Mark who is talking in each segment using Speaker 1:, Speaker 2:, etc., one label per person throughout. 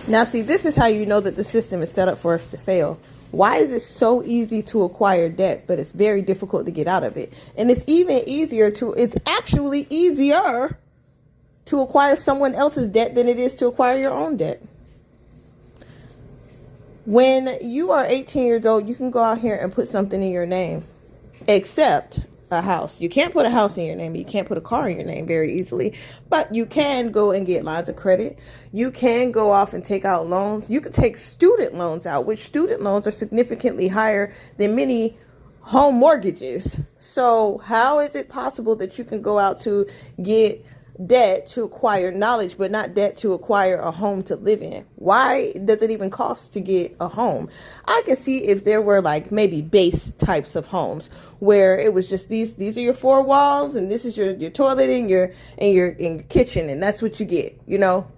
Speaker 1: Now, see, this is how you know that the system is set up for us to fail. Why is it so easy to acquire debt, but it's very difficult to get out of it? And it's actually easier to acquire someone else's debt than it is to acquire your own debt. When you are 18 years old, you can go out here and put something in your name, except a house. You can't put a house in your name. You can't put a car in your name very easily, but you can go and get lines of credit. You can go off and take out loans. You could take student loans out, which student loans are significantly higher than many home mortgages. So how is it possible that you can go out to get debt to acquire knowledge, but not debt to acquire a home to live in? Why does it even cost to get a home? I can see if there were like maybe base types of homes where it was just these are your four walls and this is your toilet and your kitchen, and that's what you get,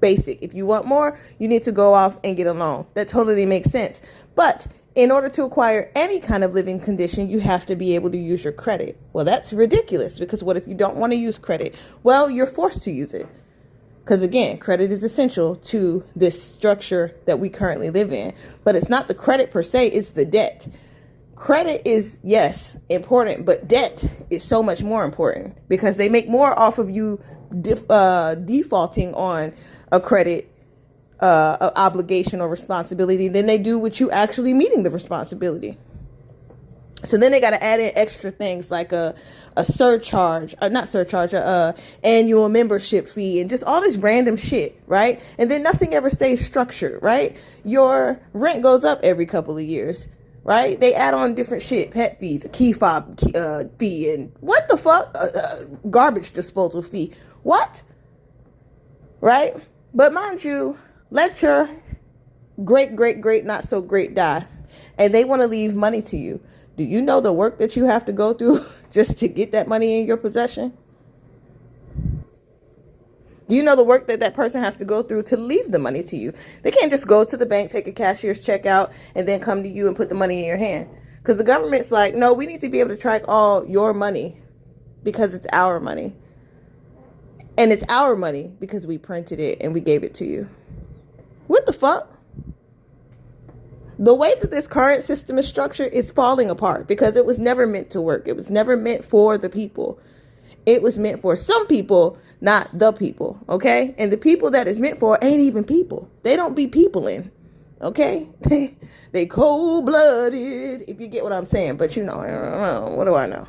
Speaker 1: basic. If you want more, you need to go off and get a loan. That totally makes sense. But in order to acquire any kind of living condition, you have to be able to use your credit. Well, that's ridiculous, because what if you don't want to use credit? Well, you're forced to use it. Because again, credit is essential to this structure that we currently live in. But it's not the credit per se, it's the debt. Credit is, yes, important, but debt is so much more important, because they make more off of you defaulting on a credit obligation or responsibility than they do with you actually meeting the responsibility. So then they got to add in extra things like a annual membership fee and just all this random shit, right? And then nothing ever stays structured, right? Your rent goes up every couple of years, right? They add on different shit, pet fees, a key fob fee, and what the fuck? Garbage disposal fee. What? Right? But mind you, let your great not so great die, and they want to leave money to you. Do you know the work that you have to go through just to get that money in your possession? Do you know the work that person has to go through to leave the money to you? They can't just go to the bank, take a cashier's check out, and then come to you and put the money in your hand. Because the government's like, no, we need to be able to track all your money because it's our money. And it's our money because we printed it and we gave it to you. What the fuck? The way that this current system is structured, it's falling apart because it was never meant to work. It was never meant for the people. It was meant for some people, not the people, okay? And the people that it's meant for ain't even people. They don't be people in, okay? They cold-blooded, if you get what I'm saying. But what do I know?